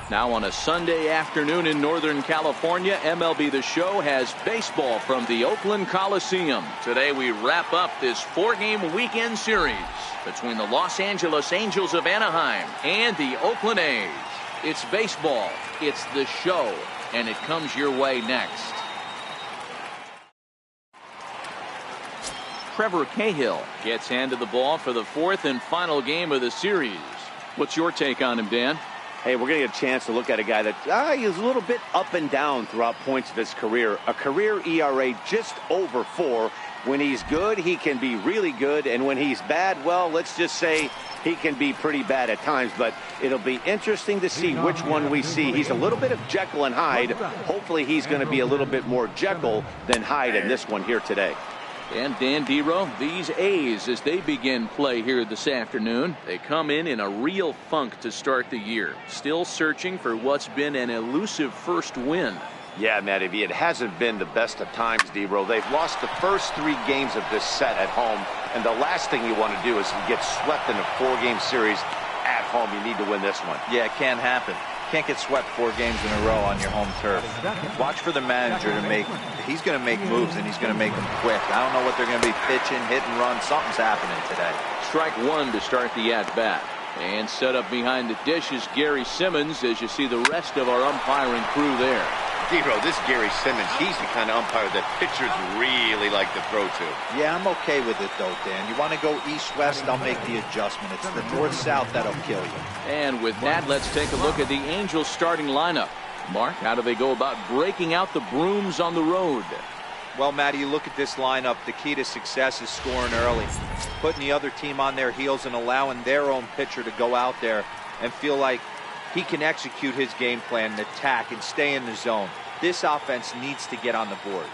Now on a Sunday afternoon in Northern California, MLB The Show has baseball from the Oakland Coliseum. Today we wrap up this 4-game weekend series between the Los Angeles Angels of Anaheim and the Oakland A's. It's baseball, it's The Show, and it comes your way next. Trevor Cahill gets handed the ball for the 4th and final game of the series. What's your take on him, Dan? Hey, we're going to get a chance to look at a guy that is a little bit up and down throughout points of his career. A career ERA just over 4. When he's good, he can be really good. And when he's bad, well, let's just say he can be pretty bad at times. But it'll be interesting to see which one we see. He's a little bit of Jekyll and Hyde. Hopefully he's going to be a little bit more Jekyll than Hyde in this one here today. And Dan Dero, these A's, as they begin play here this afternoon, they come in a real funk to start the year. Still searching for what's been an elusive first win. Yeah, Matt, it hasn't been the best of times, Dero. They've lost the first 3 games of this set at home, and the last thing you want to do is get swept in a 4-game series at home. You need to win this one. Yeah, it can't happen. Can't get swept 4 games in a row on your home turf. Watch for the manager to make. He's going to make moves, and he's going to make them quick. I don't know what they're going to be pitching, hit and run. Something's happening today. Strike 1 to start the at-bat. And set up behind the dish is Gary Simmons, as you see the rest of our umpiring crew there. Dero, this Gary Simmons, he's the kind of umpire that pitchers really like to throw to. Yeah, I'm okay with it, though, Dan. You want to go east-west, I'll make the adjustment. It's the north-south that'll kill you. And with that, let's take a look at the Angels starting lineup. Mark, how do they go about breaking out the brooms on the road? Well, Matty, you look at this lineup, the key to success is scoring early. Putting the other team on their heels and allowing their own pitcher to go out there and feel like he can execute his game plan and attack and stay in the zone. This offense needs to get on the board.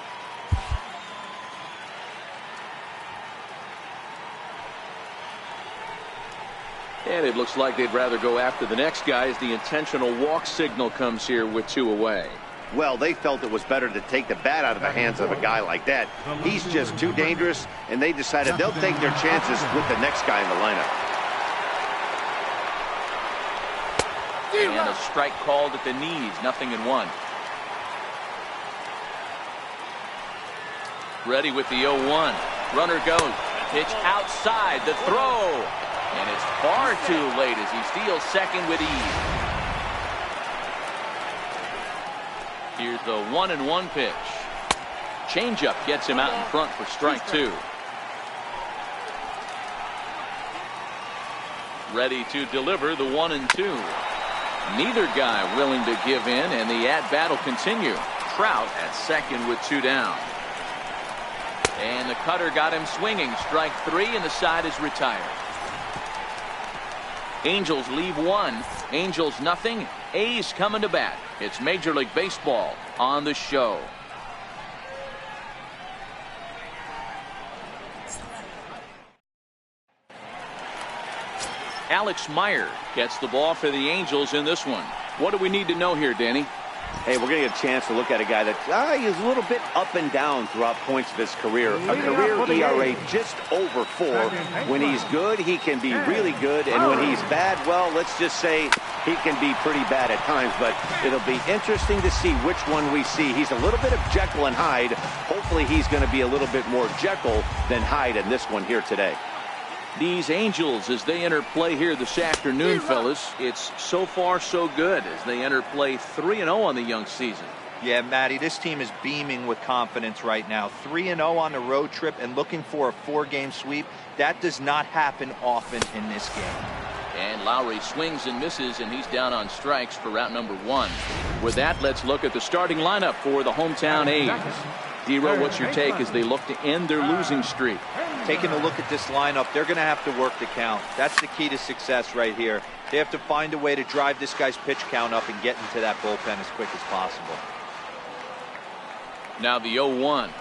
And it looks like they'd rather go after the next guy as the intentional walk signal comes here with 2 away. Well, they felt it was better to take the bat out of the hands of a guy like that. He's just too dangerous, and they decided they'll take their chances with the next guy in the lineup. And a strike called at the knees, 0-1. Ready with the 0-1. Runner goes. Pitch outside. The throw. And it's far too late as he steals second with ease. Here's the 1-1 pitch. Changeup gets him out in front for strike 2. Ready to deliver the 1-2. Neither guy willing to give in, and the at-bat will continue. Trout at second with 2 down. And the cutter got him swinging. Strike 3, and the side is retired. Angels leave 1. Angels nothing. A's coming to bat. It's Major League Baseball on The Show. Alex Meyer gets the ball for the Angels in this one. What do we need to know here, Danny? Hey, we're going to get a chance to look at a guy that is a little bit up and down throughout points of his career. A career ERA just over 4. When he's good, he can be really good. And when he's bad, well, let's just say he can be pretty bad at times. But it'll be interesting to see which one we see. He's a little bit of Jekyll and Hyde. Hopefully he's going to be a little bit more Jekyll than Hyde in this one here today. These Angels, as they enter play here this afternoon, fellas, it's so far so good as they enter play 3-0 on the young season. Yeah, Matty, this team is beaming with confidence right now. 3-0 on the road trip and looking for a 4-game sweep. That does not happen often in this game. And Lowry swings and misses, and he's down on strikes for route number 1. With that, let's look at the starting lineup for the hometown A's. Dero, what's your take as they look to end their losing streak? Taking a look at this lineup, they're going to have to work the count. That's the key to success right here. They have to find a way to drive this guy's pitch count up and get into that bullpen as quick as possible. Now the 0-1.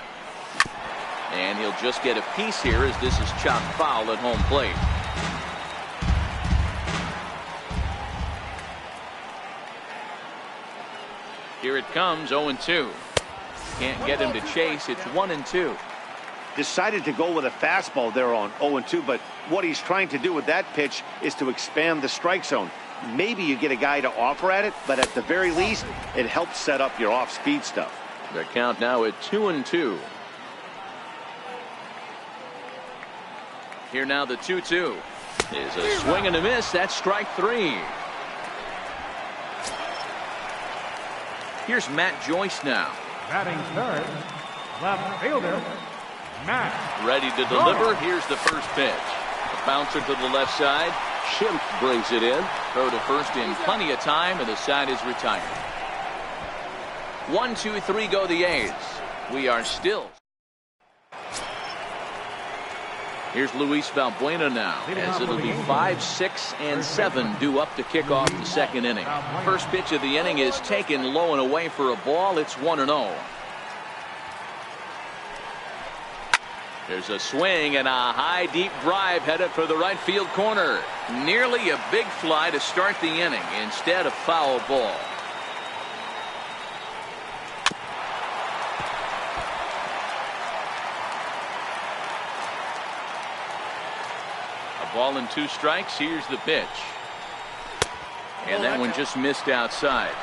And he'll just get a piece here as this is chopped foul at home plate. Here it comes, 0-2. Can't get him to chase. It's 1-2. Decided to go with a fastball there on 0-2, but what he's trying to do with that pitch is to expand the strike zone. maybe you get a guy to offer at it, but at the very least, it helps set up your off-speed stuff. The count now at 2-2. Here now the 2-2 is a swing and a miss. That's strike 3. Here's Matt Joyce now. Batting third, left fielder, Matt. Ready to deliver. Here's the first pitch. A bouncer to the left side. Schimpf brings it in. Throw to first in plenty of time, and the side is retired. 1, 2, 3 go the A's. We are still. Here's Luis Valbuena now, as it'll be 5, 6, and 7 due up to kick off the second inning. First pitch of the inning is taken low and away for a ball. It's 1-0. There's a swing and a high deep drive headed for the right field corner. Nearly a big fly to start the inning. Instead, a foul ball. A ball and 2 strikes. Here's the pitch. And that one just missed outside.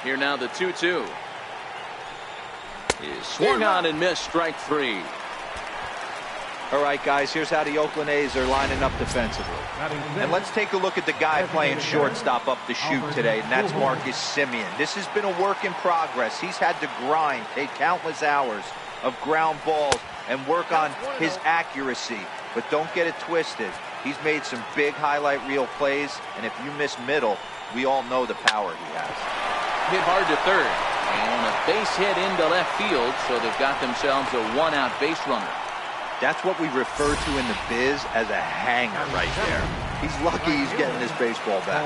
Here now the 2-2. Is swung on and missed. Strike 3. All right, guys, here's how the Oakland A's are lining up defensively. And let's take a look at the guy playing shortstop up the chute today, and that's Marcus Semien. This has been a work in progress. He's had to grind, take countless hours of ground balls, and work on his accuracy. But don't get it twisted. He's made some big highlight reel plays, and if you miss middle, we all know the power he has. Hit hard to third. And a base hit into left field, so they've got themselves a 1-out base runner. That's what we refer to in the biz as a hanger right there. He's lucky he's getting this baseball back.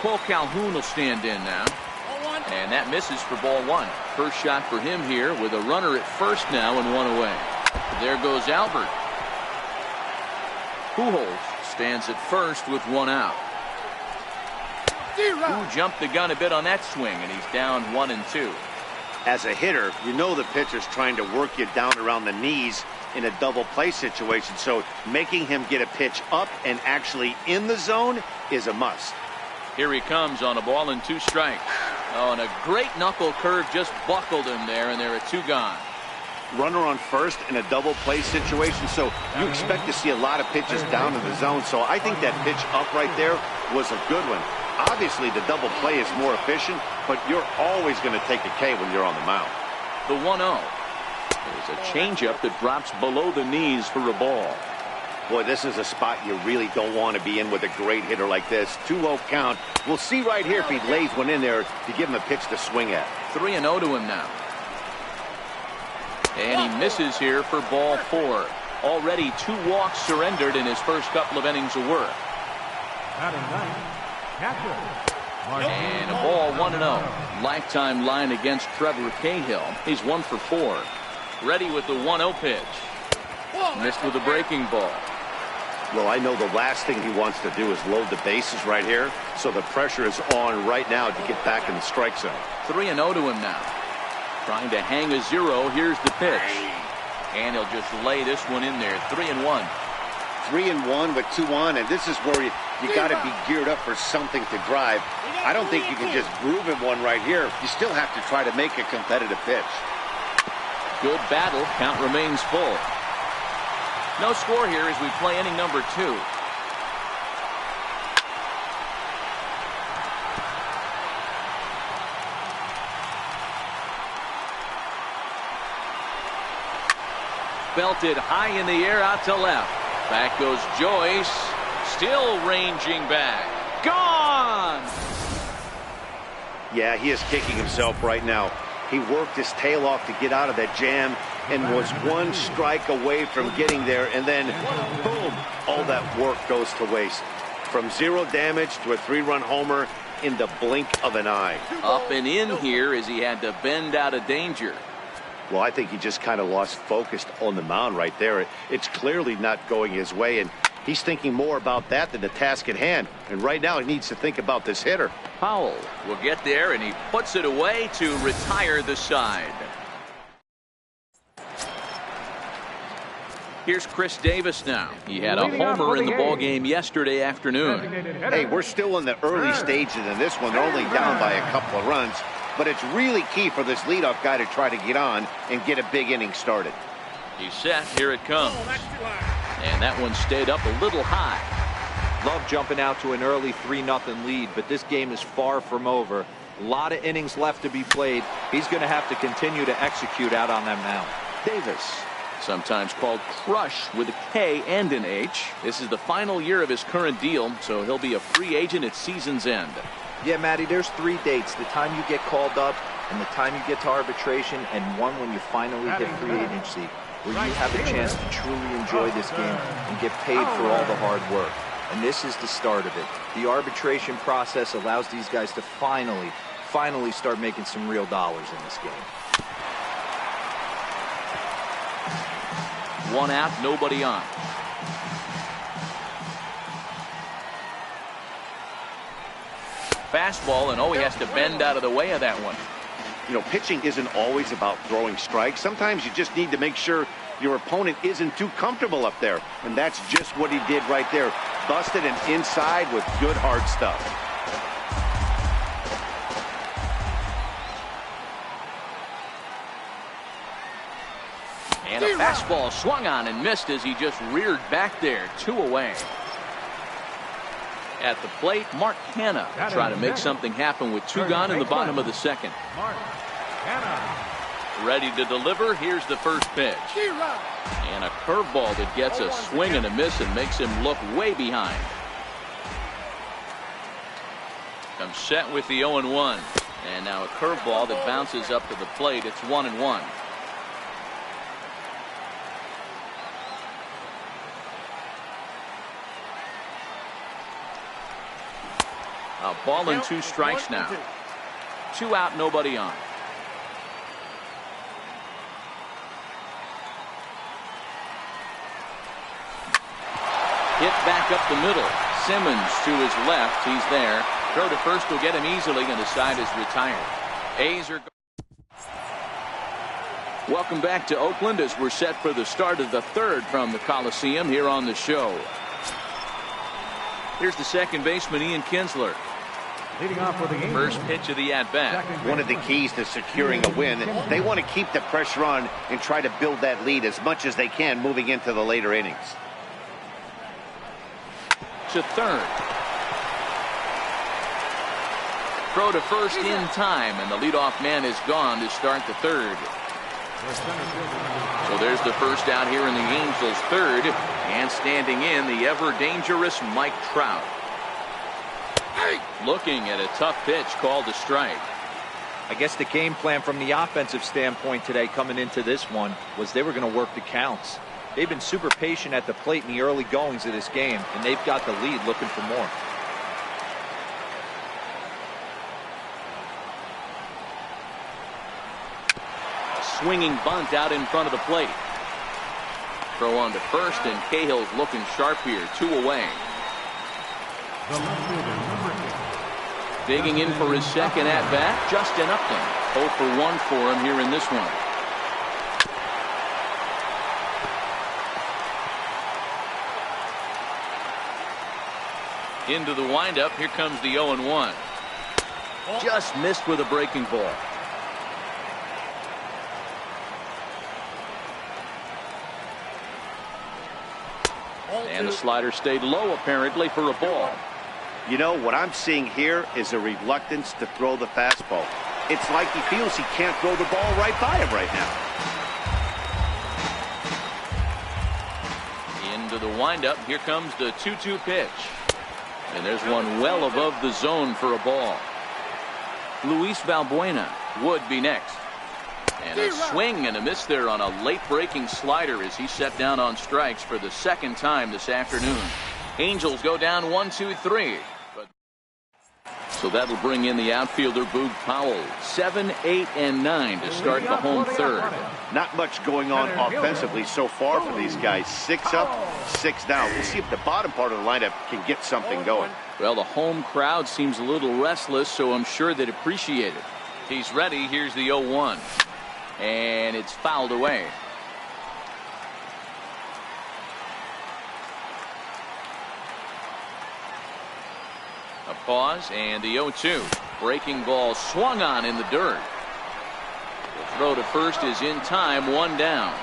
Cole Calhoun will stand in now. And that misses for ball 1. First shot for him here with a runner at first now and 1 away. There goes Albert. Pujols stands at first with 1 out. Who jumped the gun a bit on that swing, and he's down 1-2. As a hitter, you know the pitcher's trying to work you down around the knees in a double play situation, so making him get a pitch up and actually in the zone is a must. Here he comes on a ball and 2 strikes. Oh, and a great knuckle curve just buckled him there, and there are 2 gone. Runner on first in a double play situation, so you expect to see a lot of pitches down in the zone, so I think that pitch up right there was a good one. Obviously, the double play is more efficient, but you're always going to take a K when you're on the mound. The 1-0. There's a changeup that drops below the knees for a ball. Boy, this is a spot you really don't want to be in with a great hitter like this. 2-0 count. We'll see right here if he lays one in there to give him a pitch to swing at. 3-0 to him now. And he misses here for ball 4. Already 2 walks surrendered in his first couple of innings of work. And a ball 1-0. Lifetime line against Trevor Cahill. He's 1 for 4. Ready with the 1-0 pitch. Missed with a breaking ball. Well, I know the last thing he wants to do is load the bases right here, so the pressure is on right now to get back in the strike zone. 3-0 to him now. Trying to hang a 0. Here's the pitch. And he'll just lay this one in there. 3-1. 3-1 with 2 on, and this is where you got to be geared up for something to drive. I don't think you can just groove him one right here. You still have to try to make a competitive pitch. Good battle. Count remains full. No score here as we play inning number 2. Belted high in the air out to left. Back goes Joyce. Still ranging back. Gone! Yeah, he is kicking himself right now. He worked his tail off to get out of that jam and was 1 strike away from getting there, and then boom, all that work goes to waste. From 0 damage to a 3-run homer in the blink of an eye. Up and in here as he had to bend out of danger. Well, I think he just kind of lost focus on the mound right there. It's clearly not going his way, and he's thinking more about that than the task at hand. And right now he needs to think about this hitter. Powell will get there, and he puts it away to retire the side. Here's Chris Davis now. He had a homer in the ball game yesterday afternoon. Hey, we're still in the early stages in this one. They're only down by a couple of runs, but it's really key for this leadoff guy to try to get on and get a big inning started. He's set. Here it comes. And that one stayed up a little high. Love jumping out to an early 3-0 lead, but this game is far from over. A lot of innings left to be played. He's going to have to continue to execute out on that mound. Davis, sometimes called Crush with a K and an H. This is the final year of his current deal, so he'll be a free agent at season's end. Yeah, Matty, there's 3 dates. The time you get called up, and the time you get to arbitration, and one when you finally hit free agency, where you have a chance to truly enjoy this game and get paid for all the hard work. And this is the start of it. The arbitration process allows these guys to finally start making some real dollars in this game. 1 out, nobody on. Fastball, and he has to bend out of the way of that one. You know, pitching isn't always about throwing strikes. Sometimes you just need to make sure your opponent isn't too comfortable up there. And that's just what he did right there. Busted and inside with good hard stuff. And a fastball swung on and missed as he just reared back there. 2 away. At the plate, Mark Hanna trying to make something happen with 2 gone in the bottom of the second. Ready to deliver. Here's the first pitch. And a curveball that gets a swing and a miss and makes him look way behind. Comes set with the 0-1. And now a curveball that bounces up to the plate. It's 1-1. A ball and 2 strikes now. 2 out, nobody on. Hit back up the middle. Simmons to his left. He's there. Throw to first will get him easily, and the side is retired. A's are. Welcome back to Oakland as we're set for the start of the 3rd from the Coliseum here on the show. Here's the second baseman, Ian Kinsler. Leading off for the Angels. First pitch of the at-bat. One of the keys to securing a win. They want to keep the pressure on and try to build that lead as much as they can moving into the later innings. To third. Throw to first in time, and the leadoff man is gone to start the 3rd. So there's the first out here in the Angels' 3rd, and standing in the ever-dangerous Mike Trout. Looking at a tough pitch called a strike. I guess the game plan from the offensive standpoint today coming into this one was they were going to work the counts. They've been super patient at the plate in the early goings of this game, and they've got the lead looking for more. A swinging bunt out in front of the plate. Throw on to first, and Cahill's looking sharp here. 2 away. Digging in for his second at-bat, Justin Upton. 0 for 1 for him here in this one. Into the windup. Here comes the 0-1. Just missed with a breaking ball. And the slider stayed low apparently for a ball. You know, what I'm seeing here is a reluctance to throw the fastball. It's like he feels he can't throw the ball right by him right now. Into the windup. Here comes the 2-2 pitch. And there's one well above the zone for a ball. Luis Valbuena would be next. And a swing and a miss there on a late breaking slider as he set down on strikes for the 2nd time this afternoon. Angels go down 1-2-3. So that'll bring in the outfielder Boog Powell. 7, 8, and 9 to start the home 3rd. Not much going on offensively so far for these guys. 6 up, 6 down. We'll see if the bottom part of the lineup can get something going. Well, the home crowd seems a little restless, so I'm sure they'd appreciate it. He's ready. Here's the 0-1. And it's fouled away. A pause and the 0-2. Breaking ball swung on in the dirt. The throw to first is in time, 1 down.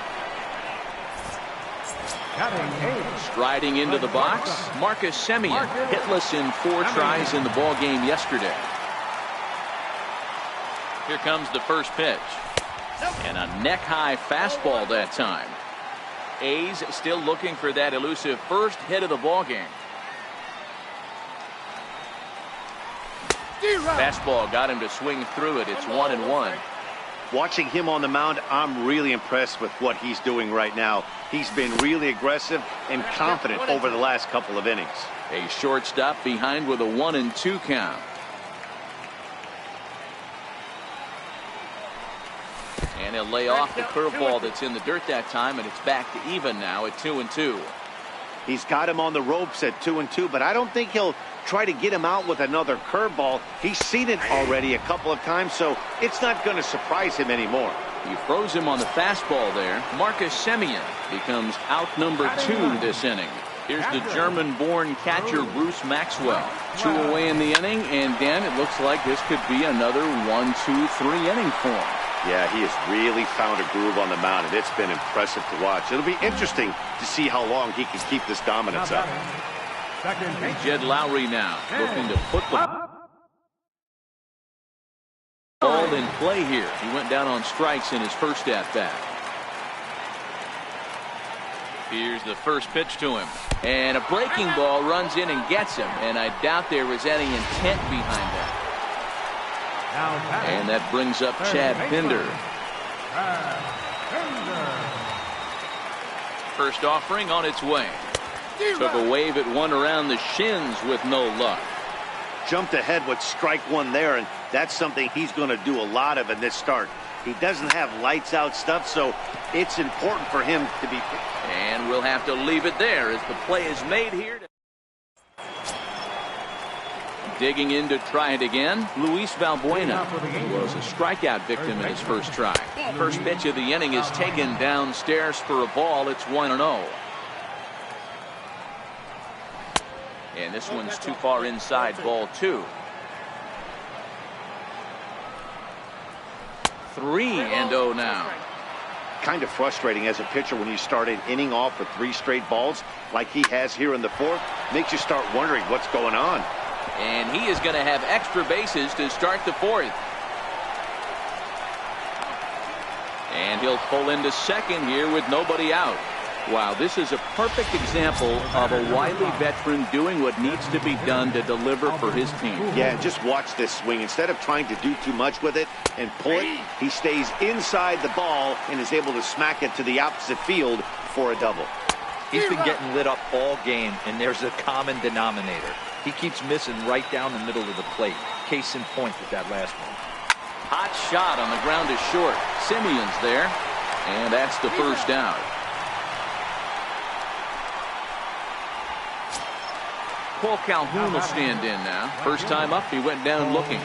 Striding into the box, Marcus Semien, hitless in 4 tries in the ball game yesterday. Here comes the first pitch. And a neck-high fastball that time. A's still looking for that elusive first hit of the ball game. Fastball got him to swing through it. It's 1-1. Watching him on the mound, I'm really impressed with what he's doing right now. He's been really aggressive and confident over the last couple of innings. A shortstop behind with a 1-2 count. And he'll lay off the curveball that's in the dirt that time, and it's back to even now at 2-2. He's got him on the ropes at 2-2, but I don't think he'll try to get him out with another curveball. He's seen it already a couple of times, so it's not going to surprise him anymore. He froze him on the fastball there. Marcus Semien becomes out number 2 this inning. Here's the German-born catcher Bruce Maxwell. 2 away in the inning, and Dan, it looks like this could be another 1-2-3 inning for him. Yeah, he has really found a groove on the mound, and it's been impressive to watch. It'll be interesting to see how long he can keep this dominance up. Jed Lowry now looking to put the ball in play here. He went down on strikes in his first at-bat. Here's the first pitch to him. And a breaking ball runs in and gets him. And I doubt there was any intent behind that. And that brings up Chad Pinder. First offering on its way. Took a wave at one around the shins with no luck. Jumped ahead with strike 1 there, and that's something he's going to do a lot of in this start. He doesn't have lights out stuff, so it's important for him to be. And we'll have to leave it there as the play is made here. Digging in to try it again, Luis Valbuena was a strikeout victim in his first try. First pitch of the inning is taken downstairs for a ball. It's 1-0. And this one's too far inside, ball 2. 3-0 now. Kind of frustrating as a pitcher when you start an inning off with 3 straight balls like he has here in the 4th. Makes you start wondering what's going on. And he is going to have extra bases to start the 4th. And he'll pull into second here with nobody out. Wow, this is a perfect example of a wily veteran doing what needs to be done to deliver for his team. Yeah, and just watch this swing. Instead of trying to do too much with it and pull it, he stays inside the ball and is able to smack it to the opposite field for a double. He's been getting lit up all game, and there's a common denominator. He keeps missing right down the middle of the plate. Case in point with that last one. Hot shot on the ground is short. Simeon's there, and that's the first out. Paul Calhoun will stand in now. First time up, he went down looking.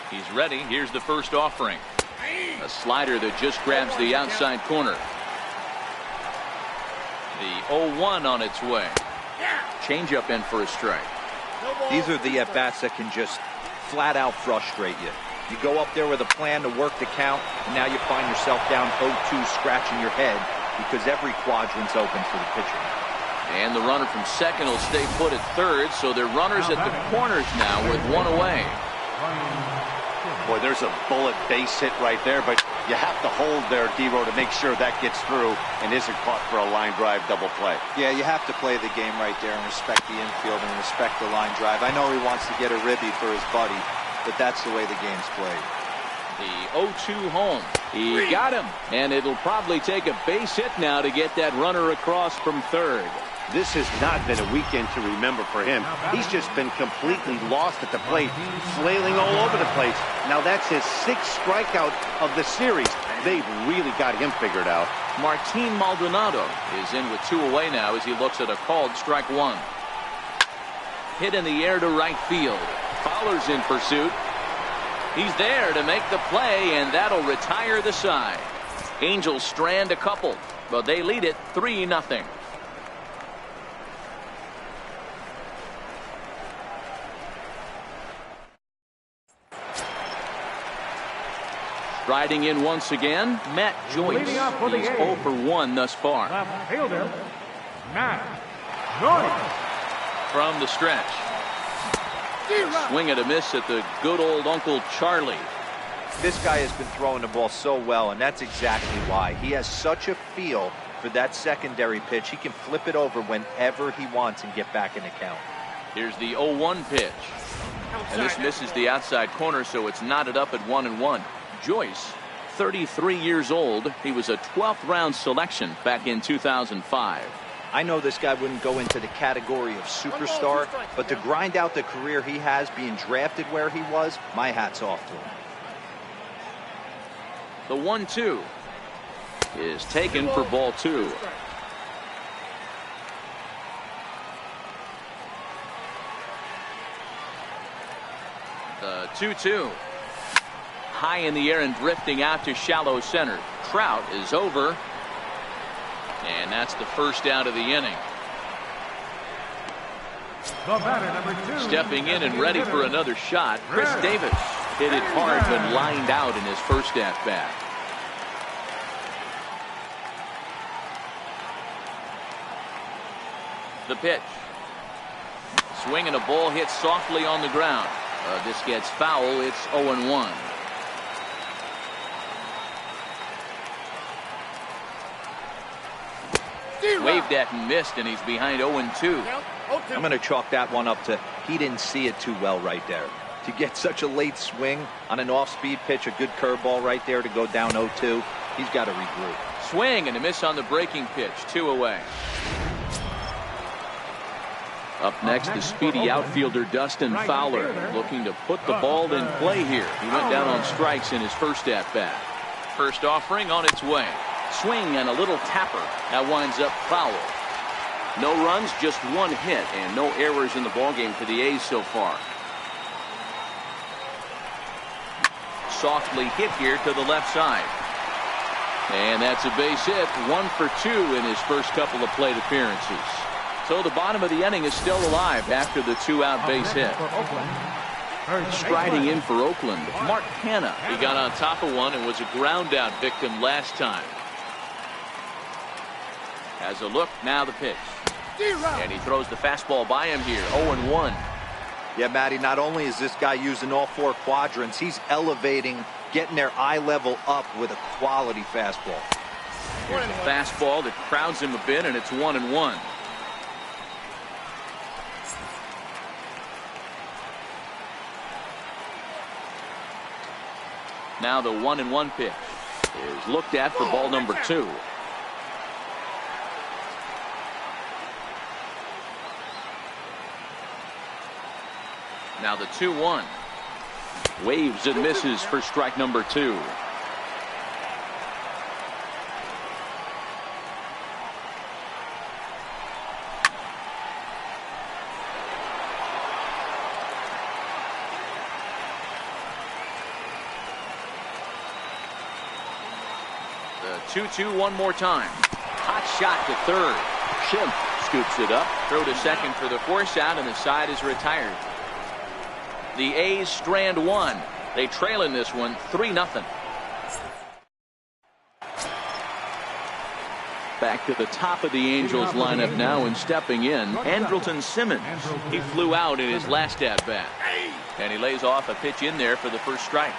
He's ready. Here's the first offering. A slider that just grabs the outside corner. The 0-1 on its way. Changeup in for a strike. These are the at-bats that can just flat out frustrate you. You go up there with a plan to work the count, and now you find yourself down 0-2 scratching your head because every quadrant's open for the pitcher. And the runner from second will stay put at third, so they're runners at the corners now with 1 away. Boy, there's a bullet base hit right there, but you have to hold there, D-Row, to make sure that gets through and isn't caught for a line drive double play. Yeah, you have to play the game right there and respect the infield and respect the line drive. I know he wants to get a ribby for his buddy, but that's the way the game's played. The 0-2 home. He got him, and it'll probably take a base hit now to get that runner across from third. This has not been a weekend to remember for him. He's just been completely lost at the plate, flailing all over the place. Now that's his 6th strikeout of the series. They've really got him figured out. Martin Maldonado is in with 2 away now as he looks at a called strike 1. Hit in the air to right field. Fowler's in pursuit. He's there to make the play, and that'll retire the side. Angels strand a couple, but they lead it 3-0. Riding in once again, Matt Joyce. He's 0 for 1 thus far. Left fielder, Matt Joyce. From the stretch. Swing and a miss at the good old Uncle Charlie. This guy has been throwing the ball so well, and that's exactly why. He has such a feel for that secondary pitch. He can flip it over whenever he wants and get back in the count. Here's the 0-1 pitch. And this misses the outside corner, so it's knotted up at 1-1. Joyce, 33 years old. He was a 12th round selection back in 2005. I know this guy wouldn't go into the category of superstar, but to grind out the career he has being drafted where he was, my hat's off to him. The 1-2 is taken for ball 2. The 2-2. High in the air and drifting out to shallow center. Trout is over. And that's the first out of the inning. The batter, number 2. Stepping in and ready for another shot, Chris Davis. Hit it hard but lined out in his first at bat. The pitch. Swing and a ball hit softly on the ground. This gets foul. It's 0-1. Waved at and missed, and he's behind 0-2. I'm going to chalk that one up to he didn't see it too well right there. To get such a late swing on an off-speed pitch, a good curveball right there to go down 0-2, he's got to regroup. Swing and a miss on the breaking pitch. 2 away. Up next, the speedy outfielder Dustin Fowler, looking to put the ball in play here. He went down on strikes in his first at-bat. First offering on its way. Swing and a little tapper. That winds up foul. No runs, just 1 hit, and no errors in the ballgame for the A's so far. Softly hit here to the left side. And that's a base hit. 1 for 2 in his first couple of plate appearances. So the bottom of the inning is still alive after the 2-out base hit. Striding in for Oakland, Mark Hanna. He got on top of one and was a ground out victim last time. Has a look, now the pitch. And he throws the fastball by him here, 0-1. Yeah, Matty, not only is this guy using all 4 quadrants, he's elevating, getting their eye level up with a quality fastball. Here's a fastball that crowds him a bit, and it's 1-1. Now the 1-1 pitch is looked at for ball number 2. Now the 2-1. Waves and misses for strike number 2. The 2-2 one more time. Hot shot to third. Schimpf scoops it up. Throw to second for the force out, and the side is retired. The A's strand 1. They trail in this one 3-0. Back to the top of the Angels lineup now, and stepping in, Andrelton Simmons. He flew out in his last at-bat. And he lays off a pitch in there for the first strike.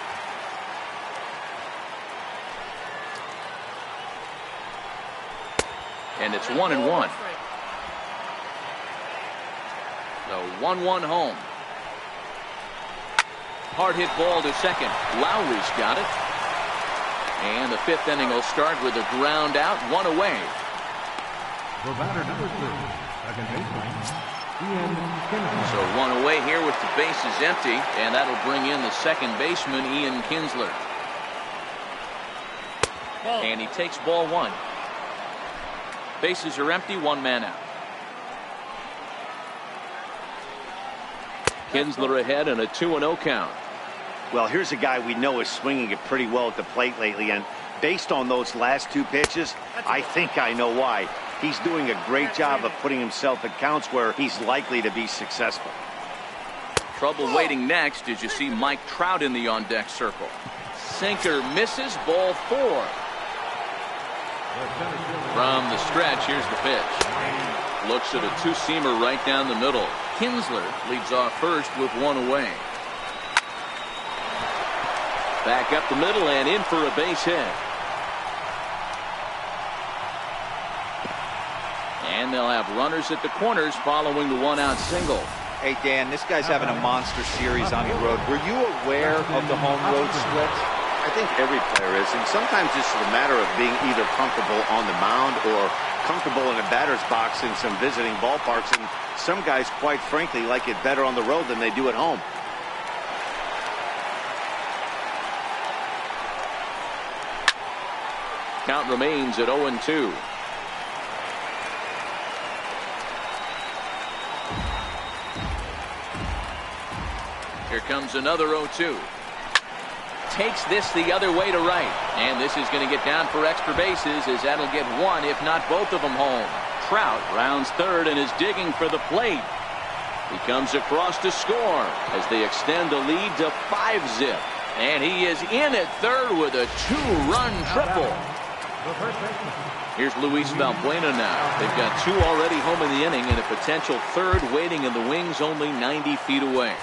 And it's 1-1. The 1-1 home. Hard hit ball to second. Lowry's got it. And the 5th inning will start with a ground out, 1 away. The batter, number 3, second baseman, Ian Kinsler. So 1 away here with the bases empty, and that'll bring in the second baseman, Ian Kinsler. And he takes ball 1. Bases are empty, 1 man out. Kinsler ahead and a 2-0 count. Well, here's a guy we know is swinging it pretty well at the plate lately, and based on those last 2 pitches, I think I know why. He's doing a great job of putting himself at counts where he's likely to be successful. Trouble waiting next as you see Mike Trout in the on-deck circle. sinker misses. Ball 4. From the stretch, here's the pitch. Looks at a two-seamer right down the middle. Kinsler leads off first with one away. Back up the middle and in for a base hit. And they'll have runners at the corners following the one-out single. Hey, Dan, this guy's having a monster series on the road. Were you aware of the home-road splits? I think every player is, and sometimes it's a matter of being either comfortable on the mound or comfortable in a batter's box in some visiting ballparks, and some guys, quite frankly, like it better on the road than they do at home. Count remains at 0-2. Here comes another 0-2. Takes this the other way to right. And this is going to get down for extra bases, as that'll get one, if not both of them, home. Trout rounds third and is digging for the plate. He comes across to score as they extend the lead to 5-zip. And he is in at third with a two-run triple. Here's Luis Valbuena now. They've got two already home in the inning and a potential third waiting in the wings only 90 feet away.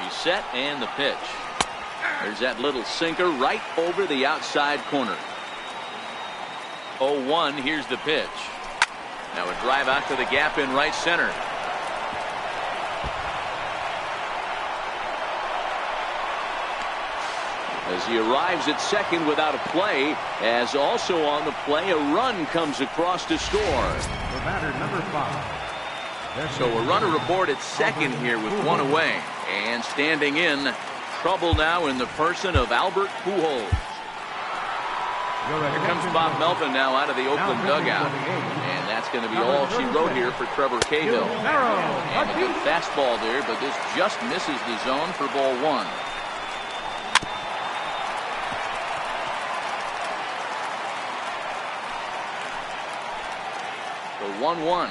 He's set and the pitch. There's that little sinker right over the outside corner. 0-1. Here's the pitch. Now a drive out to the gap in right center. As he arrives at second without a play, as also on the play, a run comes across to score. The batter, number 5. So a runner aboard at second here with one away. And standing in, trouble now in the person of Albert Pujols. Here comes Bob Melvin now out of the Oakland dugout. And that's going to be all she wrote here for Trevor Cahill. And a good fastball there, but this just misses the zone for ball 1. The 1-1.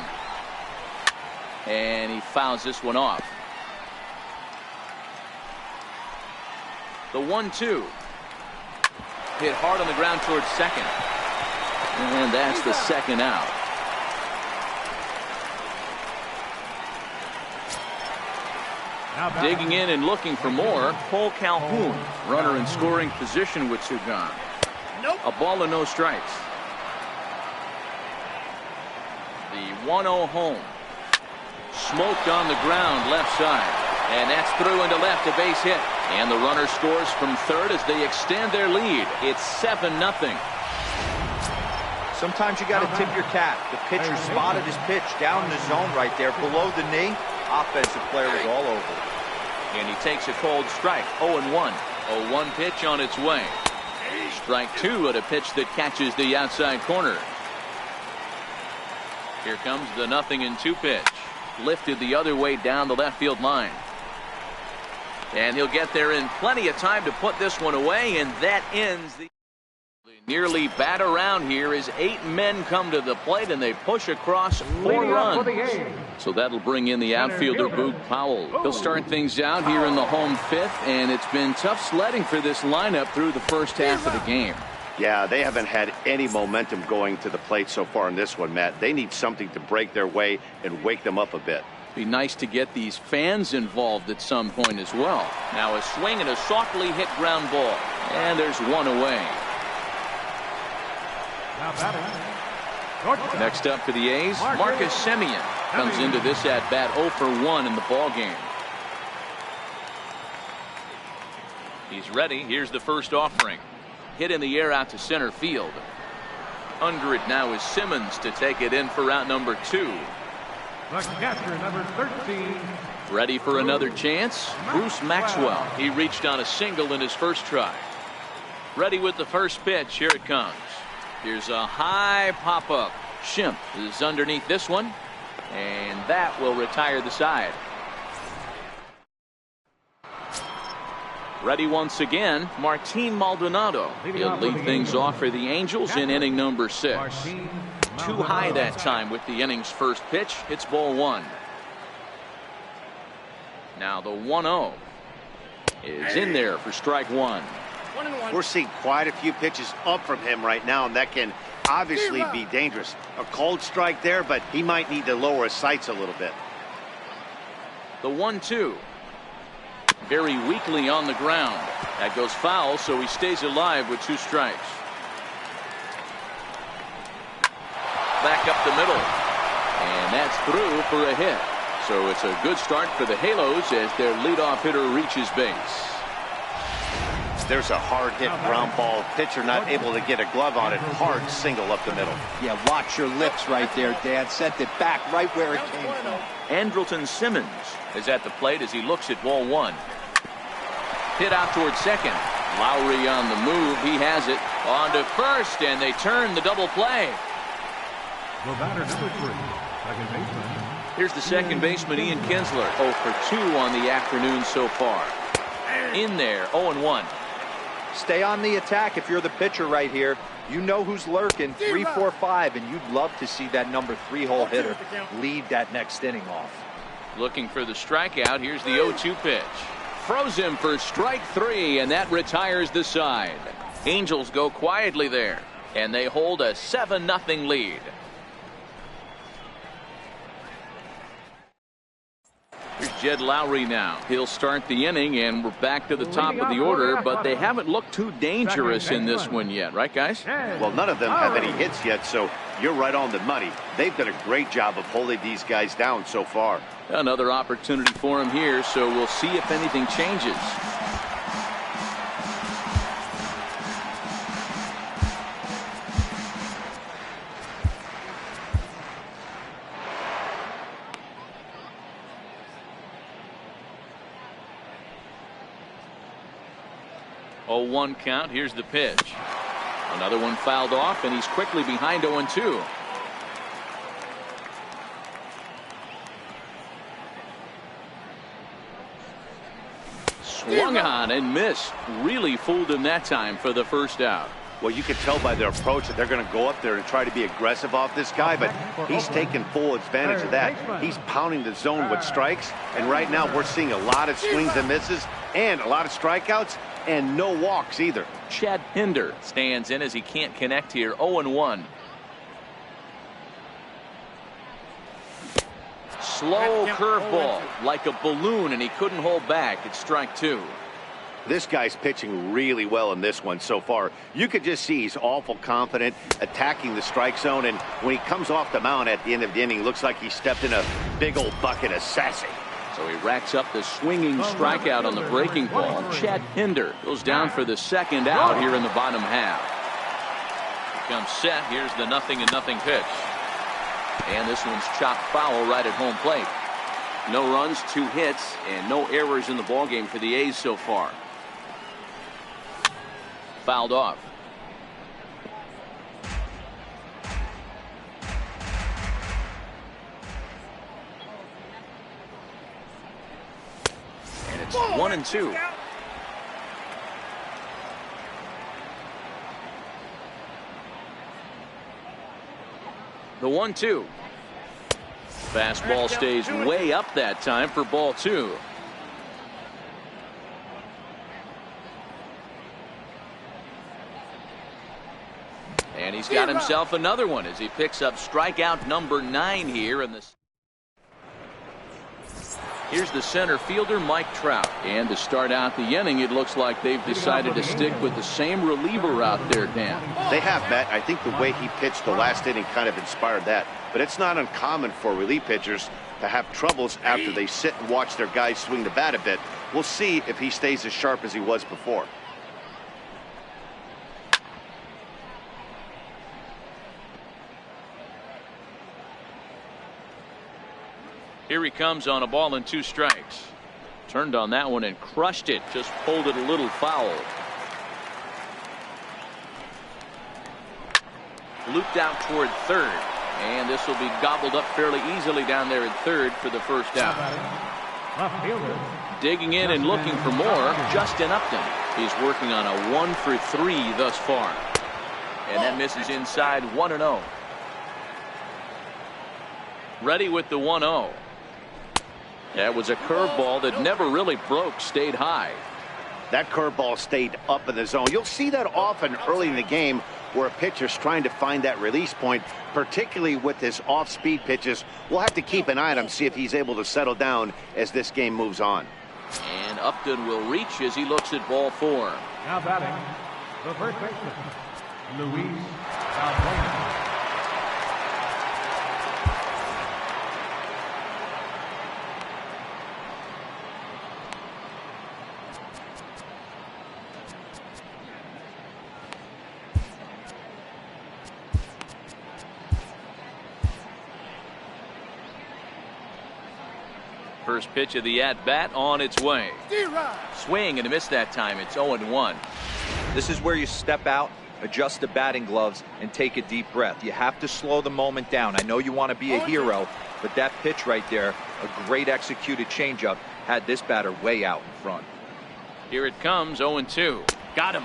And he fouls this one off. The 1-2. Hit hard on the ground towards second. And that's the second out. Digging in and looking for more, Cole Calhoun. Runner in scoring position with two gone. A ball and no strikes. The 1-0 home. Smoked on the ground left side. And that's through into left, a base hit. And the runner scores from third as they extend their lead. It's 7-0. Sometimes you got to tip your cap. The pitcher spotted his pitch down in the zone right there below the knee. Offensive player was all over it. And he takes a cold strike. 0-1. 0-1 pitch on its way. Strike 2 at a pitch that catches the outside corner. Here comes the 0-2 pitch. Lifted the other way down the left field line. And he'll get there in plenty of time to put this one away, and that ends the nearly bat around here as 8 men come to the plate and they push across 4 runs. So that'll bring in the outfielder Boog Powell. He'll start things out here in the home 5th, and it's been tough sledding for this lineup through the first half of the game. Yeah, they haven't had any momentum going to the plate so far in this one, Matt. They need something to break their way and wake them up a bit. Be nice to get these fans involved at some point as well. Now a swing and a softly hit ground ball. And there's one away. Next up for the A's, Marcus Semien comes into this at bat 0 for 1 in the ball game. He's ready. Here's the first offering. Hit in the air out to center field. Under it now is Simmons to take it in for route number 2. The catcher, number 13. Ready for another chance. Bruce Maxwell. He reached on a single in his first try. Ready with the first pitch. Here it comes. Here's a high pop-up. Schimpf is underneath this one. And that will retire the side. Ready once again, Martin Maldonado. He'll lead things off for the Angels in inning number 6. Too high that time with the inning's first pitch. It's ball 1. Now the 1-0. is in there for strike one. We're seeing quite a few pitches up from him right now, and that can obviously be dangerous. A cold strike there, but he might need to lower his sights a little bit. The 1-2. Very weakly on the ground. That goes foul, so he stays alive with 2 strikes. Back up the middle. And that's through for a hit. So it's a good start for the Halos as their leadoff hitter reaches base. There's a hard hit ground ball. Pitcher not able to get a glove on it. Hard single up the middle. Yeah, watch your lips right there, Dad. Sent it back right where it came from. Andrelton Simmons is at the plate as he looks at ball 1. Hit out towards second. Lowry on the move. He has it. On to first, and they turn the double play. The batter, number 3, second baseman. Here's the second baseman, Ian Kinsler. 0 for 2 on the afternoon so far. In there, 0-1. Stay on the attack if you're the pitcher right here. You know who's lurking, 3, 4, 5, and you'd love to see that number 3-hole hitter lead that next inning off. Looking for the strikeout. Here's the 0-2 pitch. Throws him for strike 3, and that retires the side. Angels go quietly there, and they hold a 7-0 lead. Here's Jed Lowry now. He'll start the inning, and we're back to the top of the order, but they haven't looked too dangerous in this one yet, right, guys? Well, none of them have any hits yet, so you're right on the money. They've done a great job of holding these guys down so far. Another opportunity for him here, so we'll see if anything changes. Oh, 1 count. Here's the pitch. Another one fouled off, and he's quickly behind 0-2. Swung on and missed. Really fooled him that time for the first out. Well, you can tell by their approach that they're going to go up there and try to be aggressive off this guy, but he's taking full advantage of that. He's pounding the zone with strikes, and right now we're seeing a lot of swings and misses and a lot of strikeouts and no walks either. Chad Pinder stands in as he can't connect here. 0-1. Slow curveball like a balloon, and he couldn't hold back. It's strike 2. This guy's pitching really well in this one so far. You could just see he's awful confident attacking the strike zone, and when he comes off the mound at the end of the inning, looks like he stepped in a big old bucket of sassy. So he racks up the swinging strikeout on the breaking ball. Chad Pinder goes down for the second out here in the bottom half. He comes set. Here's the 0-0 pitch. And this one's chopped foul right at home plate. No runs, 2 hits, and no errors in the ballgame for the A's so far. Fouled off. And it's 1-2. The 1-2. Fastball stays way up that time for ball 2. And he's got himself another one as he picks up strikeout number 9 here in the. Here's the center fielder, Mike Trout. And to start out the inning, it looks like they've decided to stick with the same reliever out there, Dan. They have, Matt. I think the way he pitched the last inning kind of inspired that. But it's not uncommon for relief pitchers to have troubles after they sit and watch their guys swing the bat a bit. We'll see if he stays as sharp as he was before. Here he comes on a ball and 2 strikes. Turned on that one and crushed it. Just pulled it a little foul. Looped out toward third. And this will be gobbled up fairly easily down there at third for the first out. Digging in and looking for more, Justin Upton. He's working on a 1 for 3 thus far. And that misses inside 1-0. Ready with the 1-0. That was a curveball that never really broke, stayed high. That curveball stayed up in the zone. You'll see that often early in the game where a pitcher's trying to find that release point, particularly with his off-speed pitches. We'll have to keep an eye on him, see if he's able to settle down as this game moves on. And Upton will reach as he looks at ball 4. Now batting, the first baseman, Luis Valbuena. First pitch of the at-bat on its way. Swing and a miss that time. It's 0-1. This is where you step out, adjust the batting gloves, and take a deep breath. You have to slow the moment down. I know you want to be a hero, but that pitch right there, a great executed changeup, had this batter way out in front. Here it comes, 0-2. Got him.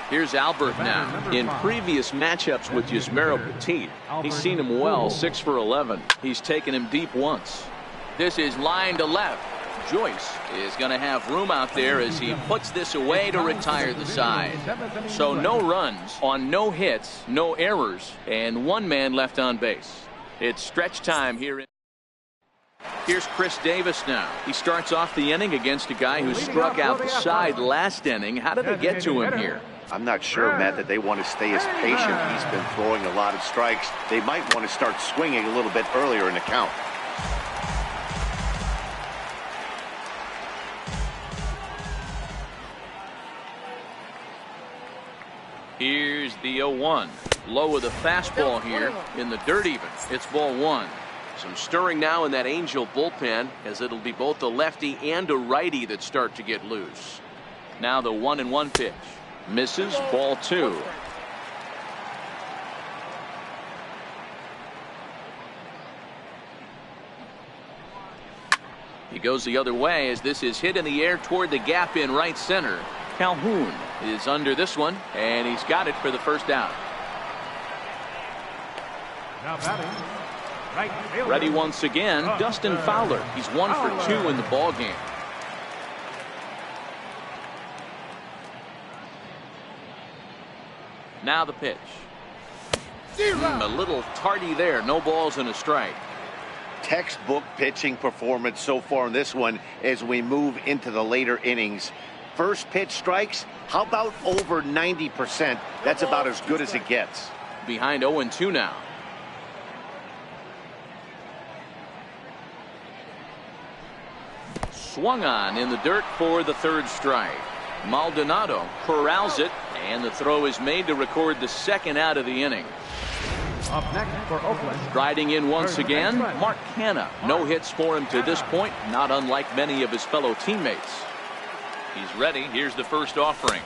Here's Albert now. In previous matchups with Yusmeiro Petit, he's seen him well, 6 for 11. He's taken him deep once. This is line to left. Joyce is going to have room out there as he puts this away to retire the side. So no runs on no hits, no errors, and one man left on base. It's stretch time here. Here's Chris Davis now. He starts off the inning against a guy who struck out the side last inning. How did they get to him here? I'm not sure, Matt, that they want to stay as patient. He's been throwing a lot of strikes. They might want to start swinging a little bit earlier in the count. Here's the 0-1. Low with a fastball here in the dirt even. It's ball 1. Some stirring now in that Angel bullpen as it'll be both a lefty and a righty that start to get loose. Now the 1-1 pitch. Misses, ball 2. He goes the other way as this is hit in the air toward the gap in right center. Calhoun is under this one, and he's got it for the first out. Now batting, right fielder. Ready once again, Dustin Fowler. He's 1 for 2 in the ball game. Now the pitch. A little tardy there. No balls and a strike. Textbook pitching performance so far in this one as we move into the later innings. First pitch strikes, how about over 90%? That's about as good as it gets. Behind 0-2 now. Swung on in the dirt for the 3rd strike. Maldonado corrals it, and the throw is made to record the 2nd out of the inning. Up next for Oakland. Riding in once again, Mark Canha. No hits for him to this point, not unlike many of his fellow teammates. He's ready. Here's the first offering.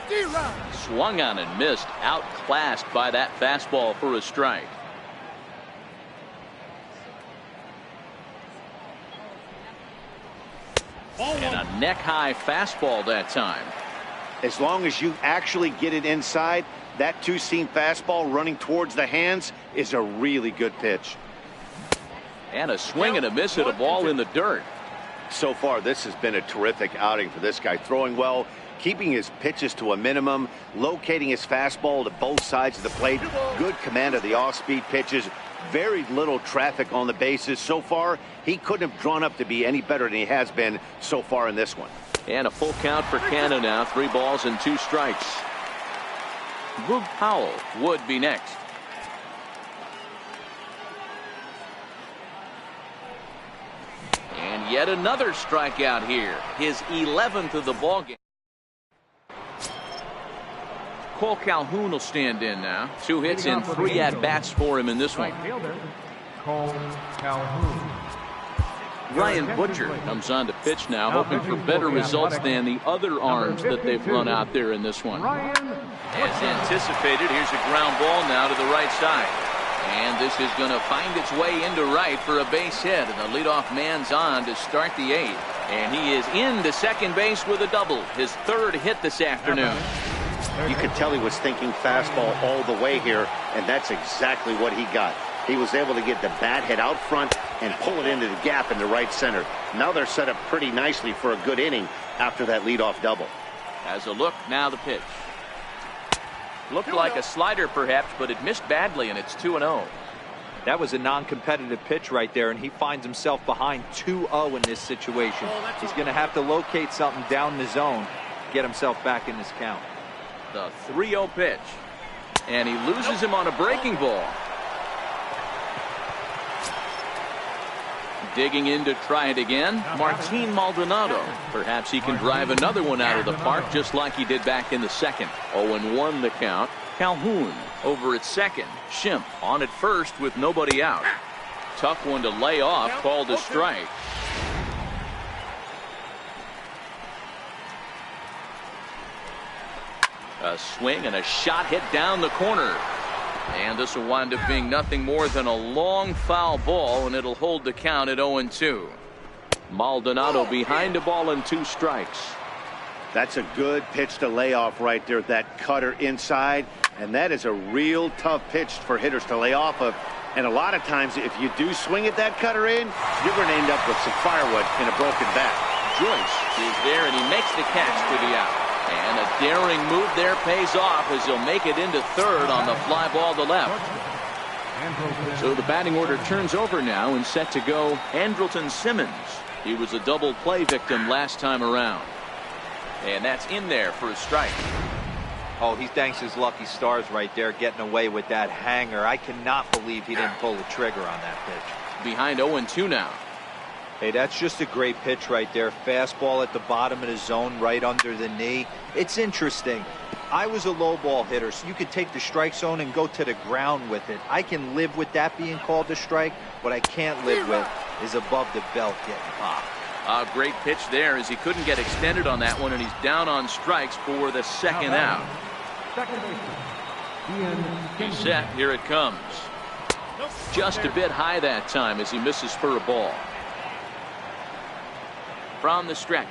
Swung on and missed, outclassed by that fastball for a strike. And a neck-high fastball that time. As long as you actually get it inside, that two-seam fastball running towards the hands is a really good pitch. And a swing and a miss at a ball in the dirt. So far, this has been a terrific outing for this guy. Throwing well, keeping his pitches to a minimum, locating his fastball to both sides of the plate. Good command of the off-speed pitches. Very little traffic on the bases. So far, he couldn't have drawn up to be any better than he has been so far in this one. And a full count for Canha now. 3 balls and 2 strikes. Boog Powell would be next. And yet another strikeout here. His 11th of the ballgame. Cole Calhoun will stand in now. 2 hits and 3 at-bats for him in this one. Cole Calhoun. Ryan Butcher comes on to pitch now, hoping for better results than the other arms that they've run out there in this one. As anticipated, here's a ground ball now to the right side. And this is going to find its way into right for a base hit. And the leadoff man's on to start the 8th. And he is into second base with a double. His 3rd hit this afternoon. You could tell he was thinking fastball all the way here, and that's exactly what he got. He was able to get the bat head out front and pull it into the gap in the right center. Now they're set up pretty nicely for a good inning after that leadoff double. As a look, now the pitch. Looked like a slider perhaps, but it missed badly, and it's 2-0. That was a non-competitive pitch right there, and he finds himself behind 2-0 in this situation. He's going to have to locate something down the zone, get himself back in this count. The 3-0 pitch, and he loses him on a breaking ball. Digging in to try it again, Martin Maldonado. Perhaps he can drive another one out of the park just like he did back in the second. 0-1 the count. Calhoun over at second. Schimpf on at first with nobody out. Tough one to lay off, called a strike. A swing and a shot hit down the corner. And this will wind up being nothing more than a long foul ball, and it'll hold the count at 0-2. Maldonado behind the ball and 2 strikes. That's a good pitch to lay off right there, that cutter inside. And that is a real tough pitch for hitters to lay off of. And a lot of times, if you do swing at that cutter in, you're going to end up with some firewood and a broken bat. Joyce is there, and he makes the catch to the out. And a daring move there pays off as he'll make it into third on the fly ball to left. So the batting order turns over now and set to go Andrelton Simmons. He was a double play victim last time around. And that's in there for a strike. Oh, he thanks his lucky stars right there, getting away with that hanger. I cannot believe he didn't pull the trigger on that pitch. Behind 0-2 now. Hey, that's just a great pitch right there. Fastball at the bottom of the zone, right under the knee. It's interesting. I was a low ball hitter, so you could take the strike zone and go to the ground with it. I can live with that being called a strike. What I can't live with is above the belt getting popped. A great pitch there as he couldn't get extended on that one, and he's down on strikes for the second out. He's set. Here it comes. Just a bit high that time as he misses for a ball. From the stretch.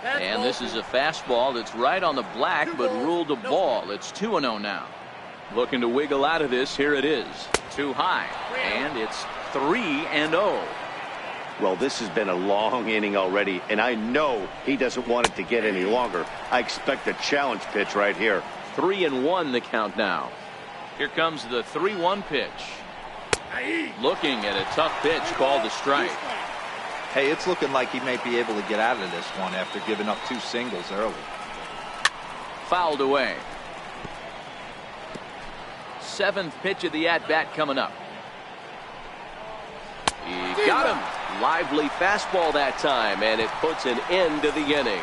And this is a fastball that's right on the black, but ruled a ball. It's 2-0 now. Looking to wiggle out of this. Here it is. Too high. And it's 3-0. Well, this has been a long inning already, and I know he doesn't want it to get any longer. I expect a challenge pitch right here. 3-1 the count now. Here comes the 3-1 pitch. Looking at a tough pitch called a strike. Hey, it's looking like he may be able to get out of this one after giving up 2 singles early. Fouled away. 7th pitch of the at-bat coming up. He got him. Lively fastball that time, and it puts an end to the inning.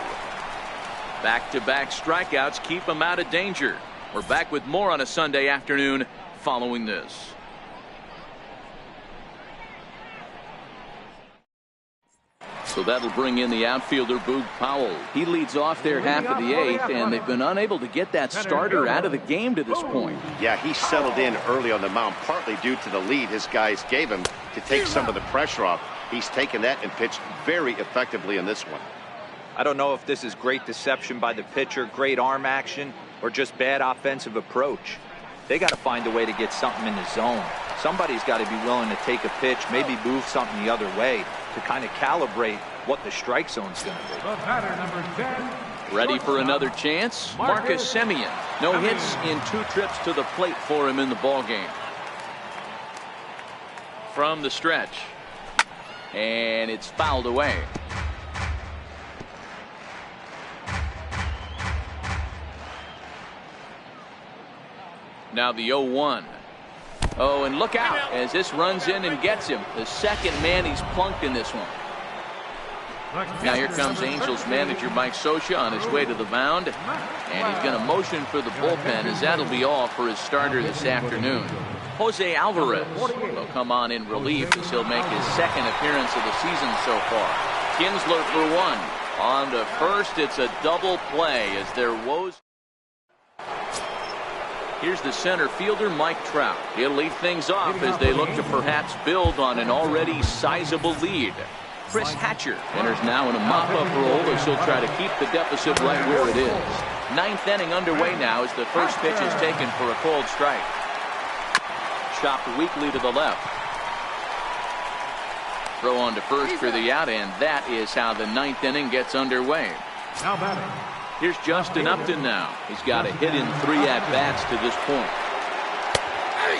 Back-to-back strikeouts keep him out of danger. We're back with more on a Sunday afternoon following this. So that'll bring in the outfielder, Boog Powell. He leads off their half of the 8th, and they've been unable to get that starter out of the game to this point. Yeah, he settled in early on the mound, partly due to the lead his guys gave him to take some of the pressure off. He's taken that and pitched very effectively in this one. I don't know if this is great deception by the pitcher, great arm action, or just bad offensive approach. They got to find a way to get something in the zone. Somebody's got to be willing to take a pitch, maybe move something the other way to kind of calibrate what the strike zone's going to be. The batter, number 10. Ready for another chance? Marcus Semien. No hits in 2 trips to the plate for him in the ballgame. From the stretch. And it's fouled away. Now the 0-1. Oh, and look out as this runs in and gets him. The second man he's plunked in this one. Now here comes Angels manager Mike Scioscia on his way to the mound. And he's going to motion for the bullpen as that'll be all for his starter this afternoon. Jose Alvarez will come on in relief as he'll make his 2nd appearance of the season so far. Kinsler for 1. On to first, it's a double play as there woes. Here's the center fielder, Mike Trout. He'll lead things off as they look to perhaps build on an already sizable lead. Chris Hatcher enters now in a mop-up role as he'll try to keep the deficit right where it is. 9th inning underway now as the first pitch is taken for a called strike. chopped weakly to the left. Throw on to first for the out, and that is how the ninth inning gets underway. Now batting. Here's Justin Upton now. He's got a hit in 3 at-bats to this point.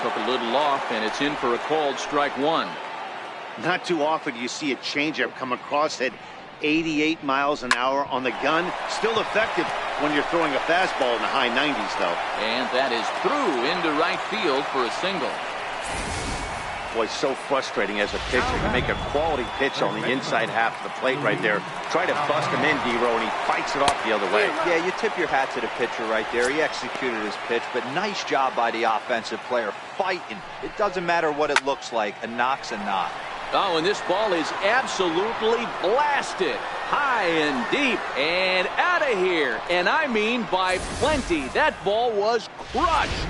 Took a little off, and it's in for a called strike 1. Not too often you see a changeup come across at 88 miles an hour on the gun. Still effective when you're throwing a fastball in the high 90s, though. And that is through into right field for a single. Boy, so frustrating as a pitcher. You make a quality pitch on the inside half of the plate right there. Try to bust him in, D-Row, and he fights it off the other way. Yeah, you tip your hat to the pitcher right there. He executed his pitch, but nice job by the offensive player fighting. It doesn't matter what it looks like. A knock's a knock. Oh, and this ball is absolutely blasted. High and deep and out of here. And I mean by plenty. That ball was crushed.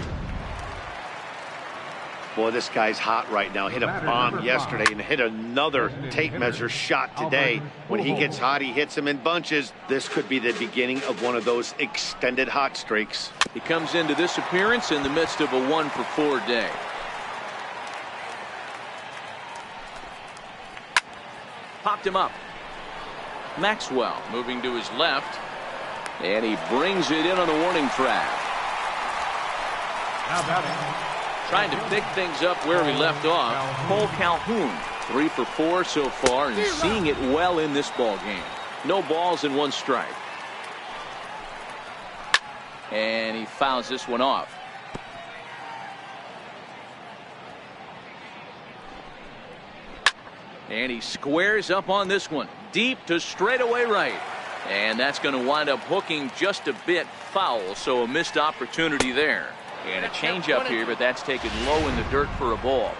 Boy, this guy's hot right now. Hit a bomb yesterday and hit another tape measure shot today. When he gets hot, he hits them in bunches. This could be the beginning of one of those extended hot streaks. He comes into this appearance in the midst of a 1-for-4 day. Popped him up. Maxwell moving to his left. And he brings it in on the warning track. Now batting. Trying to pick things up where we left off. Cole Calhoun, 3 for 4 so far, and seeing it well in this ball game. No balls and 1 strike. And he fouls this one off. And he squares up on this one. Deep to straightaway right. And that's going to wind up hooking just a bit foul, so a missed opportunity there. And a changeup here, but that's taken low in the dirt for a ball.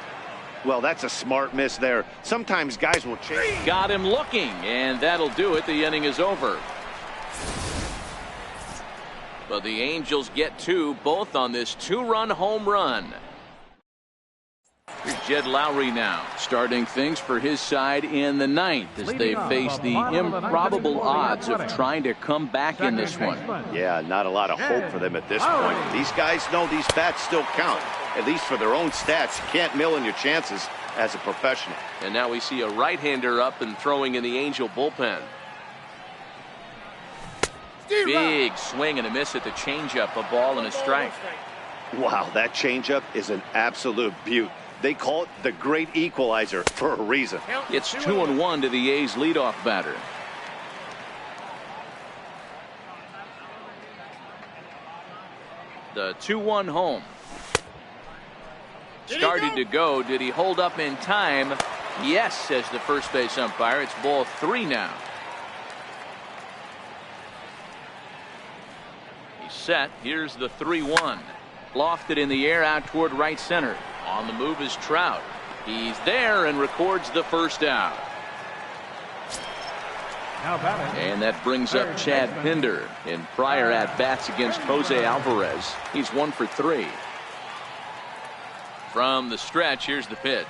Well, that's a smart miss there. Sometimes guys will change. Got him looking, and that'll do it. The inning is over. But the Angels get 2, both on this 2-run home run. Here's Jed Lowry now, starting things for his side in the 9th as they face the improbable odds of trying to come back in this one. Yeah, not a lot of hope for them at this point. These guys know these bats still count, at least for their own stats. You can't mill in your chances as a professional. And now we see a right-hander up and throwing in the Angel bullpen. Big swing and a miss at the changeup, a ball and a strike. Wow, that changeup is an absolute beaut. They call it the great equalizer for a reason. It's 2-1 to the A's leadoff batter. The 2-1 home. Started to go. Did he hold up in time? Yes, says the first base umpire. It's ball 3 now. He's set. Here's the 3-1. Lofted in the air out toward right center. On the move is Trout. He's there and records the first out. And that brings up Chad Pinder. In prior at-bats against Jose Alvarez, he's 1 for 3. From the stretch, here's the pitch.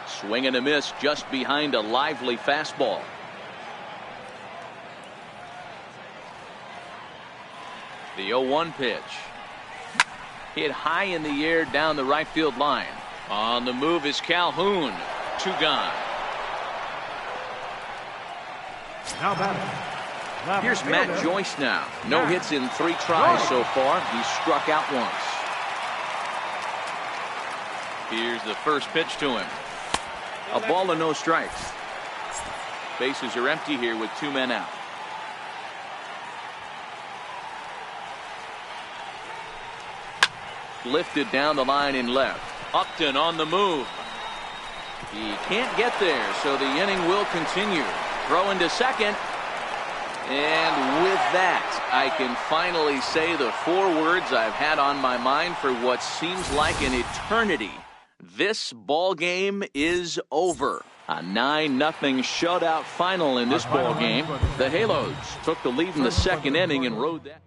Swing and a miss just behind a lively fastball. The 0-1 pitch. Hit high in the air down the right field line. On the move is Calhoun. 2 gone. Now batting. Here's Matt Joyce now. No hits in 3 tries so far. He's struck out once. Here's the first pitch to him. A ball and no strikes. Bases are empty here with 2 men out. Lifted down the line in left. Upton on the move. He can't get there, so the inning will continue. Throw into second. And with that, I can finally say the 4 words I've had on my mind for what seems like an eternity. This ball game is over. A 9-0 shutout final in this ball game. The Halos took the lead in the 2nd inning and rode that.